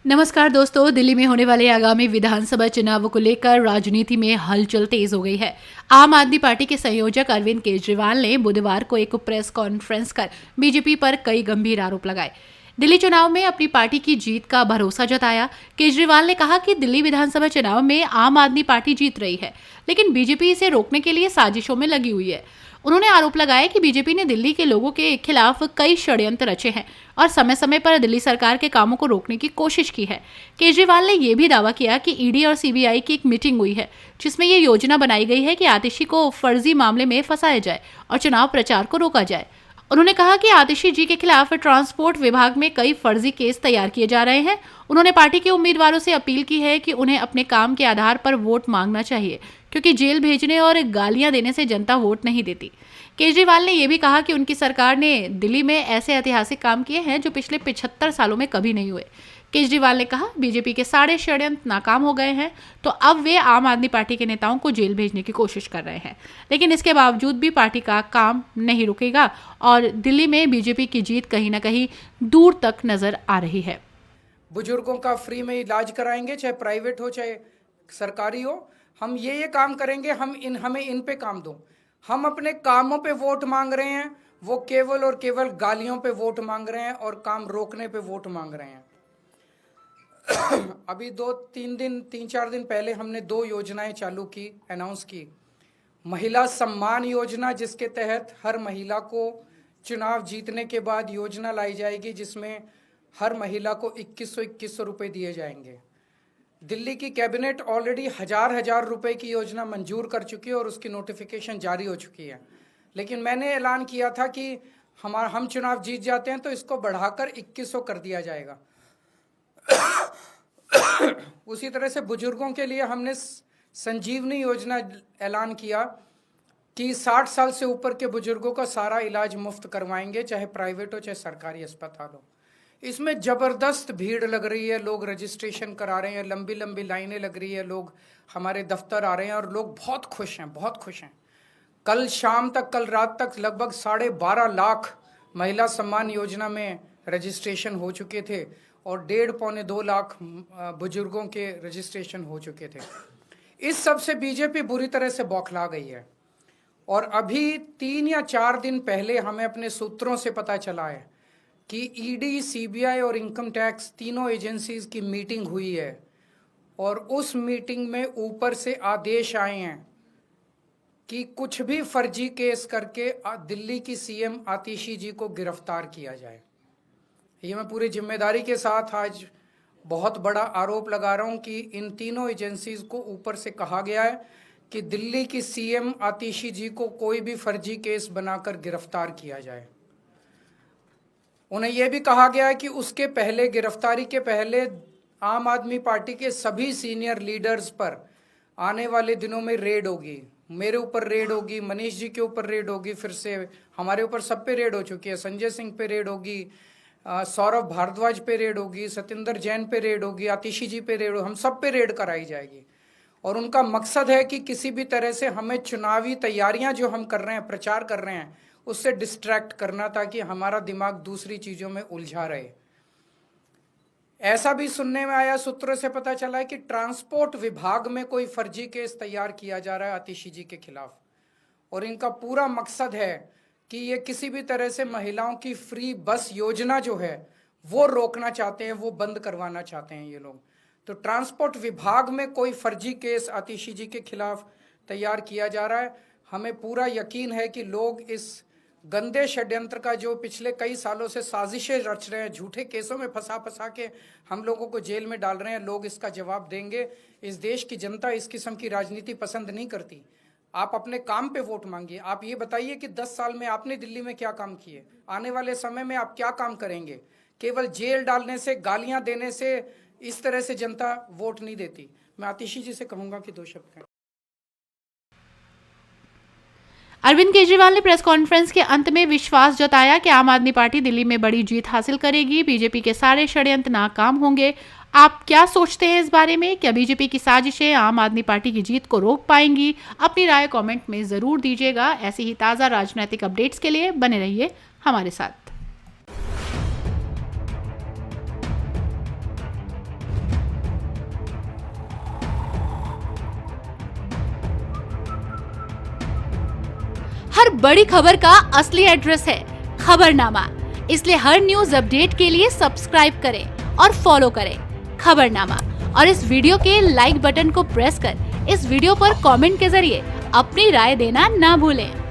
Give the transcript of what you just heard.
नमस्कार दोस्तों, दिल्ली में होने वाले आगामी विधानसभा चुनाव को लेकर राजनीति में हलचल तेज हो गई है। आम आदमी पार्टी के संयोजक अरविंद केजरीवाल ने बुधवार को एक प्रेस कॉन्फ्रेंस कर बीजेपी पर कई गंभीर आरोप लगाए। दिल्ली चुनाव में अपनी पार्टी की जीत का भरोसा जताया। केजरीवाल ने कहा कि दिल्ली विधानसभा चुनाव में आम आदमी पार्टी जीत रही है, लेकिन बीजेपी इसे रोकने के लिए साजिशों में लगी हुई है। उन्होंने आरोप लगाया कि बीजेपी ने दिल्ली के लोगों के खिलाफ कई षड्यंत्र रचे हैं और समय समय पर दिल्ली सरकार के कामों को रोकने की कोशिश की है। केजरीवाल ने यह भी दावा किया कि ईडी और सीबीआई की एक मीटिंग हुई है, जिसमें यह योजना बनाई गई है कि आतिशी को फर्जी मामले में फंसाया जाए और चुनाव प्रचार को रोका जाए। उन्होंने कहा कि आतिशी जी के खिलाफ ट्रांसपोर्ट विभाग में कई फर्जी केस तैयार किए जा रहे हैं। उन्होंने पार्टी के उम्मीदवारों से अपील की है कि उन्हें अपने काम के आधार पर वोट मांगना चाहिए, क्योंकि जेल भेजने और गालियां देने से जनता वोट नहीं देती। केजरीवाल ने यह भी कहा कि उनकी सरकार ने दिल्ली में ऐसे ऐतिहासिक काम किए हैं जो पिछले 75 सालों में कभी नहीं हुए। केजरीवाल ने कहा, बीजेपी के सारे षड्यंत्र नाकाम हो गए हैं, तो अब वे आम आदमी पार्टी के नेताओं को जेल भेजने की कोशिश कर रहे हैं, लेकिन इसके बावजूद भी पार्टी का काम नहीं रुकेगा और दिल्ली में बीजेपी की जीत कहीं ना कहीं दूर तक नजर आ रही है। बुजुर्गों का फ्री में इलाज कराएंगे, चाहे प्राइवेट हो चाहे सरकारी हो। हम ये काम करेंगे, हमें इन पे काम दो। हम अपने कामों पे वोट मांग रहे हैं, वो केवल और केवल गालियों पे वोट मांग रहे हैं और काम रोकने पे वोट मांग रहे हैं। अभी 3-4 दिन पहले हमने 2 योजनाएं चालू की, अनाउंस की। महिला सम्मान योजना, जिसके तहत हर महिला को चुनाव जीतने के बाद योजना लाई जाएगी, जिसमें हर महिला को 2100 रुपये दिए जाएंगे। दिल्ली की कैबिनेट ऑलरेडी हजार रुपए की योजना मंजूर कर चुकी है और उसकी नोटिफिकेशन जारी हो चुकी है। लेकिन मैंने ऐलान किया था कि हम चुनाव जीत जाते हैं तो इसको बढ़ाकर 2100 कर दिया जाएगा। उसी तरह से बुजुर्गों के लिए हमने संजीवनी योजना ऐलान किया कि 60 साल से ऊपर के बुजुर्गों का सारा इलाज मुफ्त करवाएंगे, चाहे प्राइवेट हो चाहे सरकारी अस्पताल हो। इसमें ज़बरदस्त भीड़ लग रही है, लोग रजिस्ट्रेशन करा रहे हैं, लंबी लंबी लाइनें लग रही है, लोग हमारे दफ्तर आ रहे हैं और लोग बहुत खुश हैं। कल शाम तक, कल रात तक लगभग 12.5 लाख महिला सम्मान योजना में रजिस्ट्रेशन हो चुके थे और 1.5-2 लाख बुजुर्गों के रजिस्ट्रेशन हो चुके थे। इस सब से बीजेपी बुरी तरह से बौखला गई है और अभी 3 या 4 दिन पहले हमें अपने सूत्रों से पता चला है कि ईडी, सीबीआई और इनकम टैक्स तीनों एजेंसीज की मीटिंग हुई है और उस मीटिंग में ऊपर से आदेश आए हैं कि कुछ भी फर्जी केस करके दिल्ली की सीएम आतिशी जी को गिरफ्तार किया जाए। ये मैं पूरी जिम्मेदारी के साथ आज बहुत बड़ा आरोप लगा रहा हूं कि इन तीनों एजेंसीज को ऊपर से कहा गया है कि दिल्ली की सीएम आतिशी जी को कोई भी फर्जी केस बनाकर गिरफ्तार किया जाए। उन्हें यह भी कहा गया है कि उसके पहले, गिरफ्तारी के पहले, आम आदमी पार्टी के सभी सीनियर लीडर्स पर आने वाले दिनों में रेड होगी। मेरे ऊपर रेड होगी, मनीष जी के ऊपर रेड होगी, फिर से हमारे ऊपर सब पे रेड हो चुकी है। संजय सिंह पे रेड होगी, सौरभ भारद्वाज पे रेड होगी, सत्येंद्र जैन पे रेड होगी, आतिशी जी पे रेड होगी, हम सब पे रेड कराई जाएगी। और उनका मकसद है कि किसी भी तरह से हमें चुनावी तैयारियां जो हम कर रहे हैं, प्रचार कर रहे हैं, उससे डिस्ट्रैक्ट करना, ताकि हमारा दिमाग दूसरी चीजों में उलझा रहे। ऐसा भी सुनने में आया, सूत्रों से पता चला है कि ट्रांसपोर्ट विभाग में कोई फर्जी केस तैयार किया जा रहा है आतिशी जी के खिलाफ और इनका पूरा मकसद है कि ये किसी भी तरह से महिलाओं की फ्री बस योजना जो है वो रोकना चाहते हैं, वो बंद करवाना चाहते हैं ये लोग। तो ट्रांसपोर्ट विभाग में कोई फर्जी केस आतिशी जी के खिलाफ तैयार किया जा रहा है। हमें पूरा यकीन है कि लोग इस गंदे षड्यंत्र का, जो पिछले कई सालों से साजिशें रच रहे हैं, झूठे केसों में फंसा के हम लोगों को जेल में डाल रहे हैं, लोग इसका जवाब देंगे। इस देश की जनता इस किस्म की राजनीति पसंद नहीं करती। आप अपने काम पे वोट मांगिए। आप ये बताइए कि 10 साल में आपने दिल्ली में क्या काम किए, आने वाले समय में आप क्या काम करेंगे। केवल जेल डालने से, गालियां देने से इस तरह से जनता वोट नहीं देती। मैं आतिशी जी से कहूंगा कि 2 शब्द कहें। अरविंद केजरीवाल ने प्रेस कॉन्फ्रेंस के अंत में विश्वास जताया कि आम आदमी पार्टी दिल्ली में बड़ी जीत हासिल करेगी, बीजेपी के सारे षड्यंत्र नाकाम होंगे। आप क्या सोचते हैं इस बारे में? क्या बीजेपी की साजिशें आम आदमी पार्टी की जीत को रोक पाएंगी? अपनी राय कमेंट में जरूर दीजिएगा। ऐसी ही ताज़ा राजनीतिक अपडेट्स के लिए बने रहिए हमारे साथ। हर बड़ी खबर का असली एड्रेस है खबरनामा। इसलिए हर न्यूज अपडेट के लिए सब्सक्राइब करें और फॉलो करें खबरनामा। और इस वीडियो के लाइक बटन को प्रेस कर इस वीडियो पर कमेंट के जरिए अपनी राय देना ना भूलें।